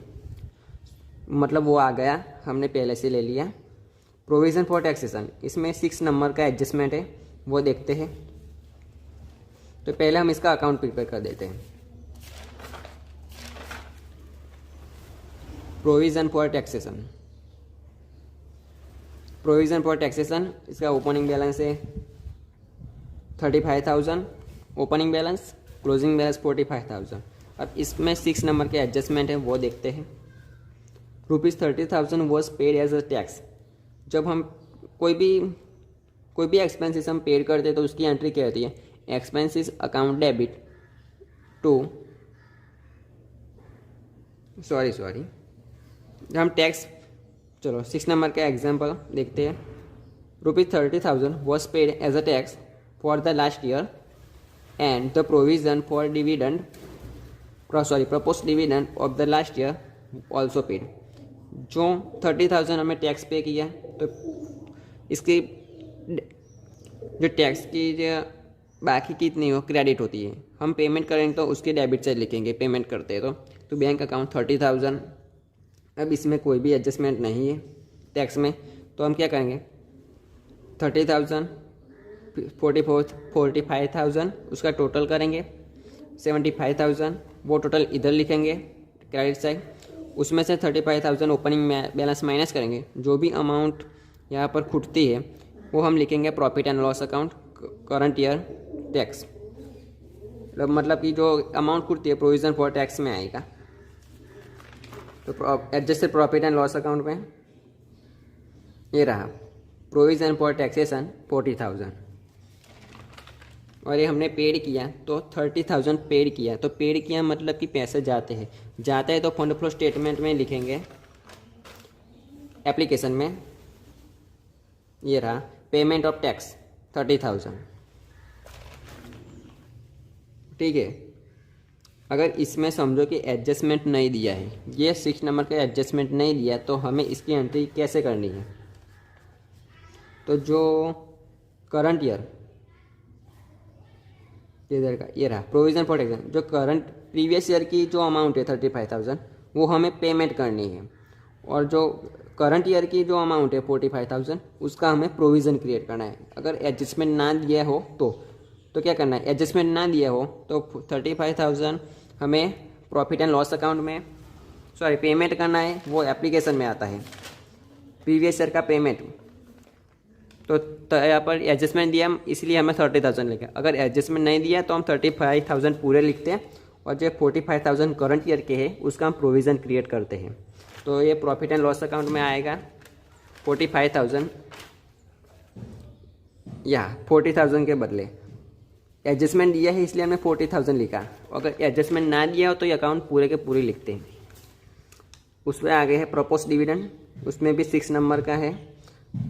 मतलब वो आ गया, हमने पहले से ले लिया। प्रोविज़न फॉर टैक्सेशन, इसमें 6 नंबर का एडजस्टमेंट है, वो देखते हैं। तो पहले हम इसका अकाउंट प्रिपेयर कर देते हैं। प्रोविज़न फॉर टैक्सेशन, इसका ओपनिंग बैलेंस है 35,000 ओपनिंग बैलेंस, क्लोजिंग बैलेंस 45,000। अब इसमें 6 नंबर के एडजस्टमेंट है, वो देखते हैं। ₹30,000 was paid as a tax, जब हम कोई भी एक्सपेंसेस हम पेड करते हैं तो उसकी एंट्री क्या होती है? Expenses account debit to sorry हम टैक्स, चलो 6 नंबर का एग्जाम्पल देखते हैं। ₹30,000 was paid as a tax for the last year and the provision for dividend propose dividend of the last year also paid. जो 30,000 हमें टैक्स पे किया तो इसकी जो टैक्स की जो बाकी कितनी हो क्रेडिट होती है, हम पेमेंट करेंगे तो उसके डेबिट से लिखेंगे पेमेंट करते हैं तो बैंक अकाउंट 30,000। अब इसमें कोई भी एडजस्टमेंट नहीं है टैक्स में, तो हम क्या करेंगे 30,000 45,000 उसका टोटल करेंगे 75,000, वो टोटल इधर लिखेंगे क्रेडिट साइड। उसमें से 35,000 ओपनिंग बैलेंस माइनस करेंगे, जो भी अमाउंट यहाँ पर खुटती है वो हम लिखेंगे profit and loss account current year tax. मतलब कि जो अमाउंट खुटती है प्रोविज़न फॉर टैक्स में आएगा। तो adjusted profit and loss account में ये रहा प्रोविज़न फॉर टैक्सेशन 40,000 और ये हमने पेड किया तो 30,000 पेड किया। तो पेड किया मतलब कि पैसे जाते हैं, जाता है तो फंड फ्लो स्टेटमेंट में लिखेंगे एप्लीकेशन में। ये रहा पेमेंट ऑफ टैक्स 30,000, ठीक है। अगर इसमें समझो कि एडजस्टमेंट नहीं दिया है, ये 6 नंबर का एडजस्टमेंट नहीं दिया, तो हमें इसकी एंट्री कैसे करनी है। तो जो करंट ईयर इधर का ये रहा प्रोविज़न फॉर टैक्स, जो करंट प्रीवियस ईयर की जो अमाउंट है 35,000 वो हमें पेमेंट करनी है, और जो करंट ईयर की जो अमाउंट है 45,000 उसका हमें प्रोविज़न क्रिएट करना है। अगर एडजस्टमेंट ना दिया हो तो क्या करना है, एडजस्टमेंट ना दिया हो तो 35,000 हमें प्रॉफिट एंड लॉस अकाउंट में पेमेंट करना है, वो एप्लीकेशन में आता है प्रीवियस ईयर का पेमेंट। तो यहाँ पर एडजस्टमेंट दिया इसलिए हमें 30,000 लिखा। अगर एडजस्टमेंट नहीं दिया तो हम 35,000 पूरे लिखते हैं, और जो 45,000 करंट ईयर के है उसका हम प्रोविज़न क्रिएट करते हैं। तो ये प्रॉफिट एंड लॉस अकाउंट में आएगा 45,000 या 40,000 के बदले एडजस्टमेंट दिया है इसलिए हमने 40,000 लिखा। अगर एडजस्टमेंट ना दिया हो तो ये अकाउंट पूरे के पूरे लिखते हैं। उसमें आगे है प्रपोज डिविडेंड, उसमें भी 6 नंबर का है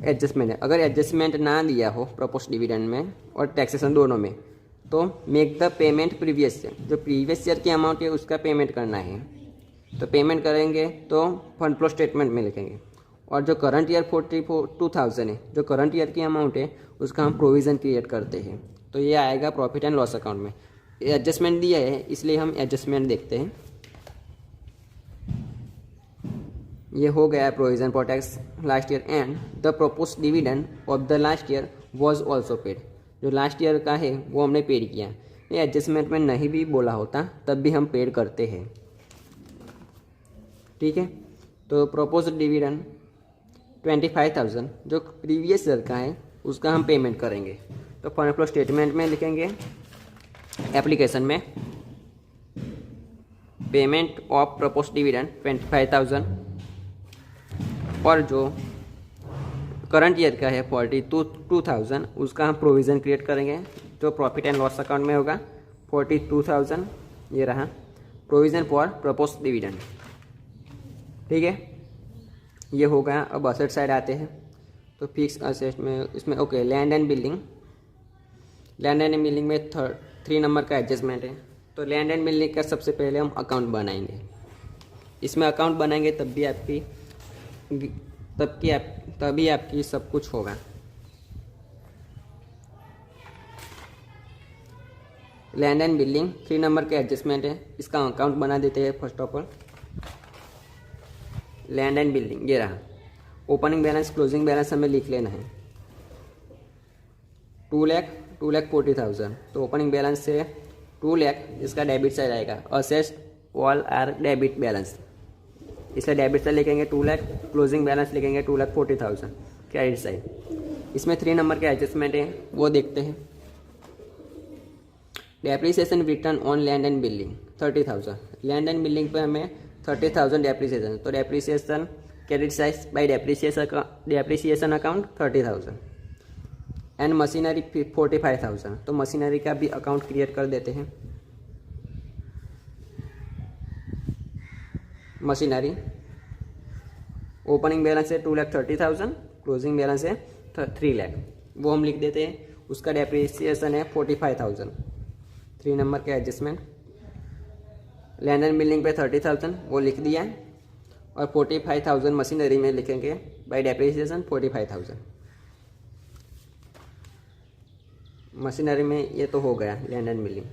एडजस्टमेंट है। अगर एडजस्टमेंट ना दिया हो प्रपोज डिविडेंड में और टैक्सेशन दोनों में, तो make the payment previous year, जो प्रीवियस ईयर की अमाउंट है उसका पेमेंट करना है। तो पेमेंट करेंगे तो फंड फ्लो स्टेटमेंट में लिखेंगे, और जो करंट ईयर 42,000 है, जो करंट ईयर की अमाउंट है उसका हम प्रोविज़न क्रिएट करते हैं। तो ये आएगा प्रॉफिट एंड लॉस अकाउंट में। एडजस्टमेंट दिया है इसलिए हम एडजस्टमेंट देखते हैं। ये हो गया provision for tax last year and the propose dividend of the last year was also paid. जो लास्ट ईयर का है वो हमने पेड किया। ये एडजस्टमेंट में नहीं भी बोला होता तब भी हम पेड करते हैं, ठीक है। तो प्रपोज डिविडेंड 25,000 जो प्रीवियस ईयर का है उसका हम पेमेंट करेंगे। तो फंड फ्लो स्टेटमेंट में लिखेंगे एप्लीकेशन में पेमेंट ऑफ प्रपोज डिविडेंड 25,000, और जो करंट ईयर का है 42,000 उसका हम प्रोविज़न क्रिएट करेंगे, जो प्रॉफिट एंड लॉस अकाउंट में होगा 42,000। ये रहा प्रोविज़न फॉर प्रपोज डिविडेंड, ठीक है। ये हो गया। अब असेट साइड आते हैं। तो फिक्स असेट में इसमें okay land and building, land and building में 3 नंबर का एडजस्टमेंट है। तो लैंड एंड बिल्डिंग का सबसे पहले हम अकाउंट बनाएंगे। इसमें अकाउंट बनाएंगे तभी आपकी सब कुछ होगा। लैंड एंड बिल्डिंग 3 नंबर का एडजस्टमेंट है, इसका अकाउंट बना देते हैं। First of all land and building ये रहा। ओपनिंग बैलेंस क्लोजिंग बैलेंस हमें लिख लेना है। 2,40,000 तो ओपनिंग बैलेंस से 2 लाख इसका डेबिट साइड आएगा। Assets all are debit balance, इसलिए डेबिट साइड लिखेंगे 2 लाख, क्लोजिंग बैलेंस लिखेंगे 2,40,000 क्रेडिट साइड। इसमें 3 नंबर के एडजस्टमेंट है वो देखते हैं। Depreciation return on land and building 30,000। Land and building पे हमें 30,000 डेप्रिसिएशन, तो depreciation credit side by depreciation account 30,000। And machinery 45,000। तो मशीनरी का भी अकाउंट क्रिएट कर देते हैं। मशीनरी ओपनिंग बैलेंस है 2,30,000, क्लोजिंग बैलेंस है 3 लाख, वो हम लिख देते हैं। उसका डेप्रिसिएशन है 45,000। 3 नंबर का एडजस्टमेंट। लैंड एंड बिल्डिंग पे 30,000 वो लिख दिया, और 45,000 मशीनरी में लिखेंगे बाय डेप्रिसिएशन 45,000। मशीनरी में ये तो हो गया land and building.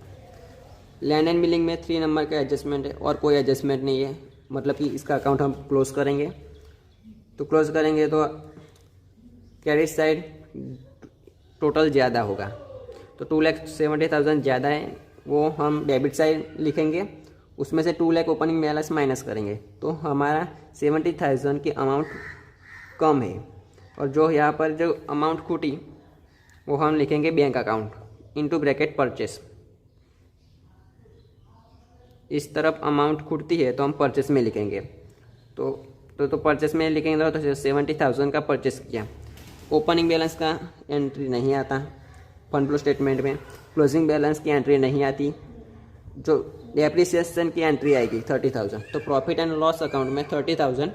Land and building में 3 नंबर का एडजस्टमेंट है, और कोई एडजस्टमेंट नहीं है, मतलब कि इसका अकाउंट हम क्लोज करेंगे। तो क्लोज करेंगे तो क्रेडिट साइड टोटल ज़्यादा होगा, तो 2,70,000 ज़्यादा है, वो हम डेबिट साइड लिखेंगे। उसमें से 2 लाख ओपनिंग बैलेंस माइनस करेंगे, तो हमारा 70,000 की अमाउंट कम है। और जो यहाँ पर जो अमाउंट खूटी वो हम लिखेंगे bank account into bracket purchase. इस तरफ अमाउंट खुटती है तो हम परचेस में लिखेंगे। तो परचेस में लिखेंगे तो 70,000 का परचेस किया। ओपनिंग बैलेंस का एंट्री नहीं आता फंड फ्लो स्टेटमेंट में, क्लोजिंग बैलेंस की एंट्री नहीं आती, जो डेप्रिसिएशन की एंट्री आएगी 30,000। तो प्रॉफिट एंड लॉस अकाउंट में 30,000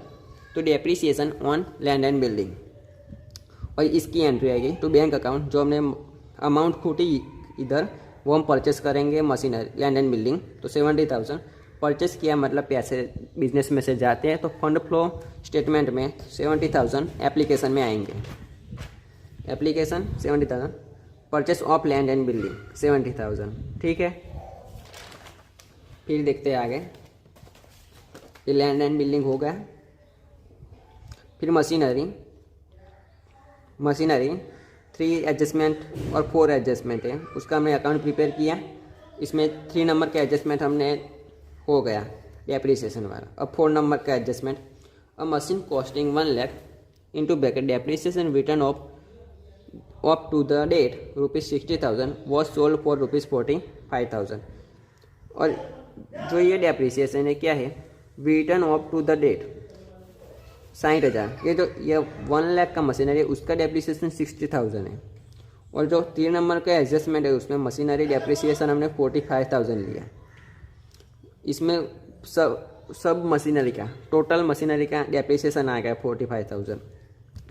तो depreciation on land and building, और इसकी एंट्री आएगी तो बैंक अकाउंट। जो हमने अमाउंट खूटी इधर वो हम परचेस करेंगे मशीनरी लैंड एंड बिल्डिंग, तो 70,000 परचेस किया, मतलब पैसे बिजनेस में से जाते हैं, तो फंड फ्लो स्टेटमेंट में 70,000 एप्लीकेशन में आएंगे। Application 70,000, purchase of land and building 70,000। ठीक है, फिर देखते हैं आगे। ये लैंड एंड बिल्डिंग हो गया। फिर मशीनरी 3 एडजस्टमेंट और 4 एडजस्टमेंट है, उसका हमने अकाउंट प्रिपेयर किया। इसमें 3 नंबर का एडजस्टमेंट हमने हो गया डेप्रिसिएशन वाला। अब 4 नंबर का adjustment, a machine costing 1 lakh into bracket depreciation written off to the date ₹60,000 was sold for ₹45,000। और जो ये डेप्रिसिएशन है क्या है, written off to the date 60,000। ये 1 लाख का मशीनरी है, उसका डेप्रिसिएशन 60,000 है। और जो 3 नंबर का एडजस्टमेंट है उसमें मशीनरी डेप्रिसिएशन हमने 45,000 लिया। इसमें सब मशीनरी का टोटल मशीनरी का डेप्रिसिएशन आ गया 45,000,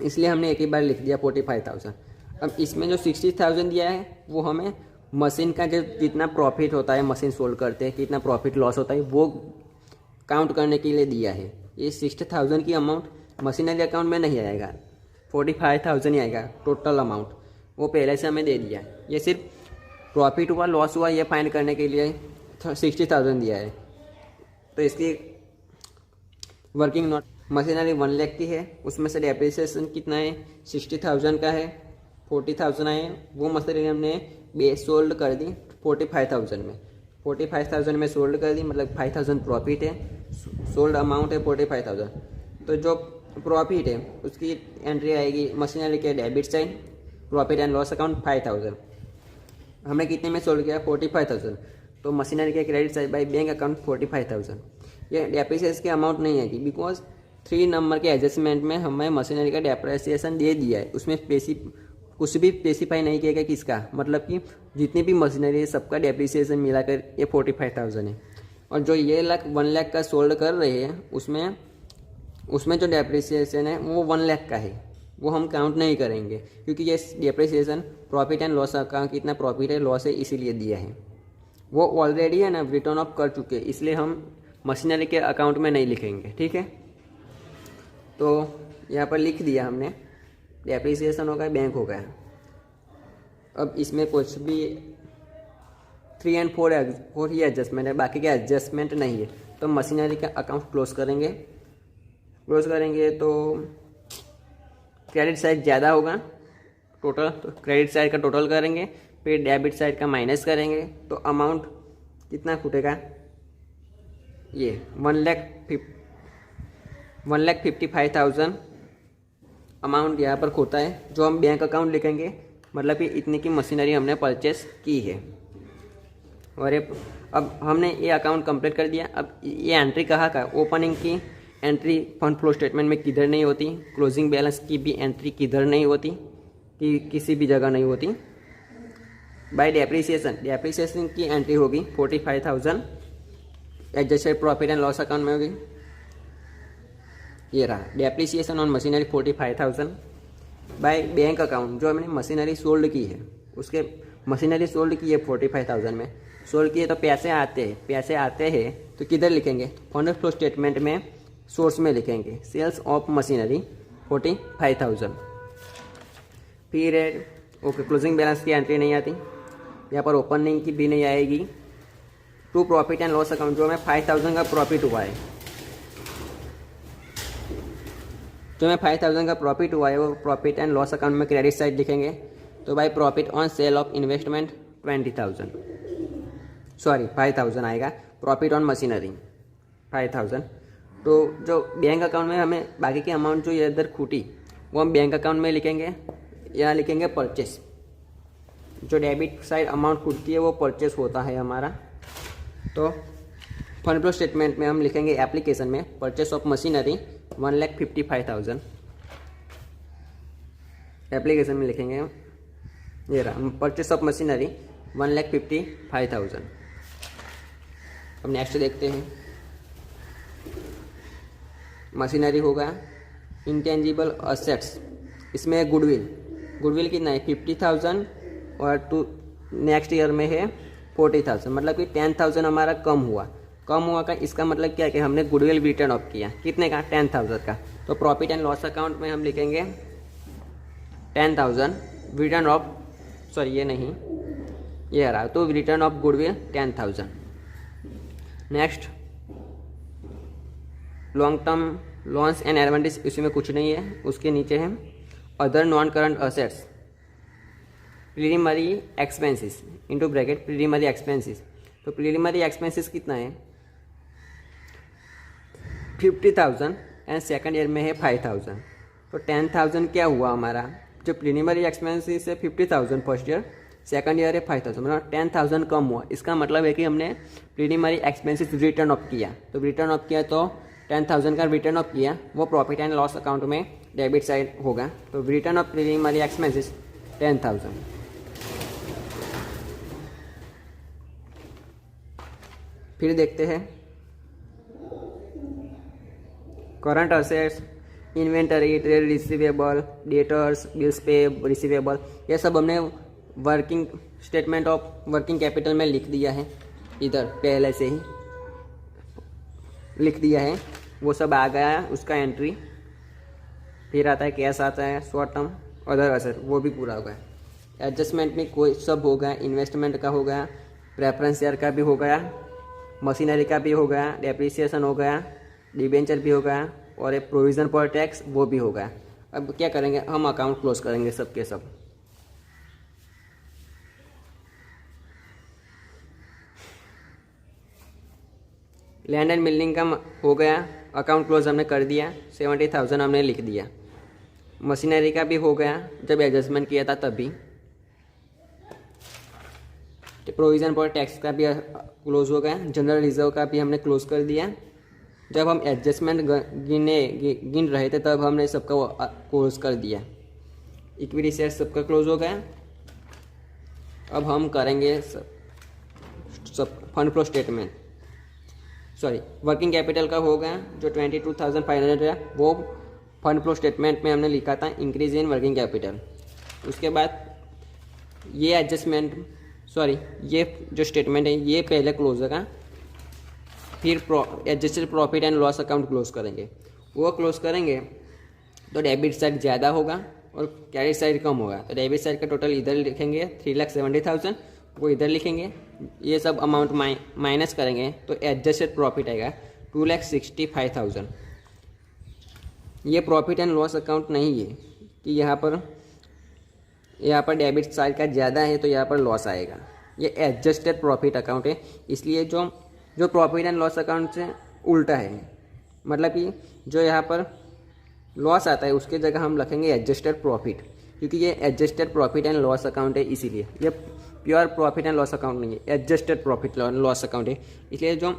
इसलिए हमने एक ही बार लिख दिया 45,000। अब इसमें जो 60,000 दिया है वो हमें मशीन का जो जितना प्रॉफिट होता है मशीन सोल्ड करते हैं, कितना प्रॉफिट लॉस होता है वो काउंट करने के लिए दिया है। ये 60,000 की अमाउंट मशीनरी अकाउंट में नहीं आएगा, 45,000 ही आएगा टोटल अमाउंट, वो पहले से हमें दे दिया है। ये सिर्फ प्रॉफिट हुआ लॉस हुआ ये फाइंड करने के लिए 60,000 दिया है। तो इसकी वर्किंग नोट मशीनरी 1 लाख की है, उसमें से डेप्रिसिएशन कितना है 60,000 का है, 40,000 आए, वो मशीनरी हमने सोल्ड कर दी 45,000 में। 45,000 में सोल्ड कर दी, मतलब 5,000 प्रॉफिट है, सोल्ड अमाउंट है 45,000। तो जो प्रॉफिट है उसकी एंट्री आएगी मशीनरी के debit side, profit and loss account 5,000। हमने कितने में सोल्ड किया 45,000, तो मशीनरी के credit side by bank account 45,000। ये डेप्रिसिएशन की अमाउंट नहीं आएगी, बिकॉज 3 नंबर के एडजस्टमेंट में हमें मशीनरी का डेप्रिसिएशन दे दिया है, उसमें कुछ भी स्पेसिफाई नहीं किया गया किसका, मतलब कि जितनी भी मशीनरी है सबका डेप्रिसिएशन मिलाकर ये 45,000 है। और जो ये 1 लाख का सोल्ड कर रहे हैं उसमें जो डेप्रिसिएशन है वो 1 लाख का है, वो हम काउंट नहीं करेंगे, क्योंकि ये डेप्रिसिएशन प्रॉफिट एंड लॉस का कितना प्रॉफिट है लॉस है इसीलिए दिया है, वो ऑलरेडी है ना रिटर्न ऑफ कर चुके, इसलिए हम मशीनरी के अकाउंट में नहीं लिखेंगे। ठीक है, तो यहाँ पर लिख दिया हमने, डेप्रिसिएशन हो गया, बैंक हो गया। अब इसमें कुछ भी 3 और 4 ही एडजस्टमेंट है, बाकी के एडजस्टमेंट नहीं है। तो मशीनरी का अकाउंट क्लोज करेंगे तो क्रेडिट साइड ज़्यादा होगा टोटल, तो क्रेडिट साइड का टोटल करेंगे, फिर डेबिट साइड का माइनस करेंगे, तो अमाउंट कितना फूटेगा, ये 1,55,000 अमाउंट यहाँ पर खोता है, जो हम बैंक अकाउंट लिखेंगे, मतलब कि इतनी की मशीनरी हमने परचेस की है। और अब हमने ये अकाउंट कंप्लीट कर दिया। अब ये एंट्री कहाँ का, ओपनिंग की एंट्री फंड फ्लो स्टेटमेंट में किधर नहीं होती, क्लोजिंग बैलेंस की भी एंट्री किधर नहीं होती, कि किसी भी जगह नहीं होती। बाय डेप्रीसिएशन की एंट्री होगी 45,000, adjusted profit and loss account में होगी, ये रहा depreciation on machinery 45,000। Bye bank account, जो हमने मशीनरी सोल्ड की है, उसके मशीनरी सोल्ड की है 45,000 में सोल्ड की है, तो पैसे आते हैं तो किधर लिखेंगे, फंड फ्लो स्टेटमेंट में सोर्स में लिखेंगे सेल्स ऑफ मशीनरी 45,000। फिर ओके, क्लोजिंग बैलेंस की एंट्री नहीं आती, यहाँ पर ओपनिंग की भी नहीं आएगी। To profit and loss account, जो हमें 5,000 का प्रॉफिट हुआ है, जो हमें 5,000 का प्रॉफिट हुआ है वो प्रॉफिट एंड लॉस अकाउंट में क्रेडिट साइड लिखेंगे। तो भाई profit on sale of investment 5,000 आएगा, प्रॉफिट ऑन मशीनरी 5,000। तो जो बैंक अकाउंट में हमें बाकी की अमाउंट जो ये इधर खूटी वो हम बैंक अकाउंट में लिखेंगे, यहाँ लिखेंगे परचेस। जो डेबिट साइड अमाउंट खुदती है वो परचेस होता है हमारा। तो फंड फ्लो स्टेटमेंट में हम लिखेंगे एप्लीकेशन में परचेस ऑफ मशीनरी 1,55,000, एप्लीकेशन में लिखेंगे ये रहा परचेस ऑफ मशीनरी 1,55,000। अब नेक्स्ट देखते हैं, मशीनरी होगा इंटेंजिबल असेट्स, इसमें गुडविल कितना है 50,000 और नेक्स्ट ईयर में है 40,000, मतलब कि 10,000 हमारा कम हुआ का इसका मतलब क्या है कि हमने गुडविल रिटर्न ऑफ किया, कितने का 10,000 का। तो प्रॉफिट एंड लॉस अकाउंट में हम लिखेंगे 10,000 रिटर्न ऑफ, सॉरी ये नहीं, ये रहा, तो return of goodwill 10,000। Next long term loans and advantage, इसमें कुछ नहीं है, उसके नीचे है other non current assets preliminary expenses into bracket preliminary expenses. तो प्रीलिमिनरी एक्सपेंसेस कितना है 50,000 एंड सेकंड ईयर में है 5,000। तो 10,000 क्या हुआ हमारा, जो प्रीलिमिनरी एक्सपेंसेस है 50,000 फर्स्ट ईयर, सेकंड ईयर है 5,000, मतलब 10,000 कम हुआ। इसका मतलब है कि हमने प्रीलिमिनरी एक्सपेंसेस रिटर्न ऑफ किया, तो रिटर्न ऑफ किया तो 10,000 का रिटर्न ऑफ किया, वो प्रॉफिट एंड लॉस अकाउंट में डेबिट साइड होगा। तो रिटर्न ऑफ प्रीलिमिनरी एक्सपेंसेस 10,000। फिर देखते हैं current assets, inventory, trade receivable, debtors, bills पे रिसीवेबल, ये सब हमने working statement of working capital में लिख दिया है, इधर पहले से ही लिख दिया है, वो सब आ गया है उसका एंट्री। फिर आता है कैश आता है, शॉर्ट टर्म, अदर असेट, वो भी पूरा हो गया। एडजस्टमेंट में कोई सब हो गया, इन्वेस्टमेंट का हो गया, प्रेफरेंस शेयर का भी हो गया, मशीनरी का भी हो गया, डेप्रिसिएशन हो गया, डिबेंचर भी हो गया, और एक प्रोविज़न फॉर टैक्स वो भी हो गया। अब क्या करेंगे, हम अकाउंट क्लोज करेंगे सब के सब। लैंड एंड बिल्डिंग का हो गया, अकाउंट क्लोज हमने कर दिया, 70,000 हमने लिख दिया। मशीनरी का भी हो गया, जब एडजस्टमेंट किया था तभी। प्रोविज़न फॉर टैक्स का भी क्लोज हो गया, जनरल रिजर्व का भी हमने क्लोज कर दिया। जब हम एडजस्टमेंट गिन रहे थे तब हमने सबका क्लोज कर दिया। इक्विटी शेयर सबका क्लोज हो गया। अब हम करेंगे सब fund flow statement, sorry working capital का हो गया, जो 22,500 है वो फंड फ्लो स्टेटमेंट में हमने लिखा था इंक्रीज इन वर्किंग कैपिटल। उसके बाद ये एडजस्टमेंट, सॉरी ये जो स्टेटमेंट है ये पहले क्लोज होगा, फिर adjusted profit and loss account close करेंगे। वो क्लोज करेंगे तो डेबिट साइड ज़्यादा होगा और क्रेडिट साइड कम होगा। तो डेबिट साइड का टोटल इधर लिखेंगे 3,70,000, वो इधर लिखेंगे। ये सब अमाउंट माइनस करेंगे तो एडजस्टेड प्रॉफिट आएगा 2,65,000। ये प्रॉफिट एंड लॉस अकाउंट नहीं है कि यहाँ पर डेबिट साइड का ज़्यादा है तो यहाँ पर लॉस आएगा। ये एडजस्टेड प्रॉफिट अकाउंट है, इसलिए जो प्रॉफिट एंड लॉस अकाउंट से उल्टा है, मतलब कि जो यहाँ पर लॉस आता है उसके जगह हम लिखेंगे एडजस्टेड प्रॉफिट, क्योंकि ये adjusted profit and loss account है, इसीलिए ये pure profit and loss account नहीं है, एडजस्टेड प्रॉफिट लॉस अकाउंट है। इसलिए जो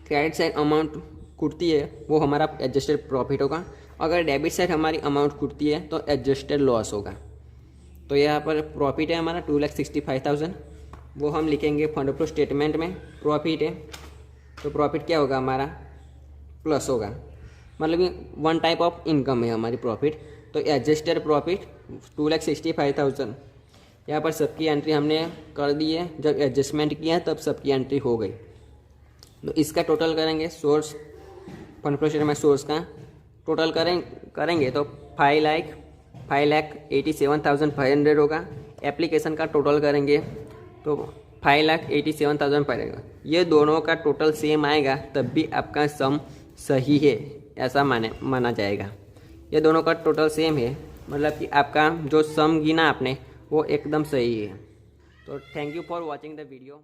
क्रेडिट साइड अमाउंट खुटती है वो हमारा एडजस्टेड प्रॉफिट होगा, अगर डेबिट साइड हमारी अमाउंट खुटती है तो एडजस्टेड लॉस होगा। तो यहाँ पर प्रॉफिट है हमारा 2,65,000, वो हम लिखेंगे फंड फ्लो स्टेटमेंट में। प्रॉफिट है तो प्रॉफिट क्या होगा हमारा, प्लस होगा, मतलब कि वन टाइप ऑफ इनकम है हमारी प्रॉफिट। तो एडजस्टेड प्रॉफिट 2,65,000, यहाँ पर सबकी एंट्री हमने कर दी है। जब एडजस्टमेंट किया तब सबकी एंट्री हो गई। तो इसका टोटल करेंगे, source fund flow statement source का टोटल करेंगे तो 5,87,500 होगा। एप्लीकेशन का टोटल करेंगे तो 5,87,500। ये दोनों का टोटल सेम आएगा तब भी आपका सम सही है, ऐसा माना जाएगा। ये दोनों का टोटल सेम है, मतलब कि आपका जो सम गिना आपने वो एकदम सही है। तो thank you for watching the video.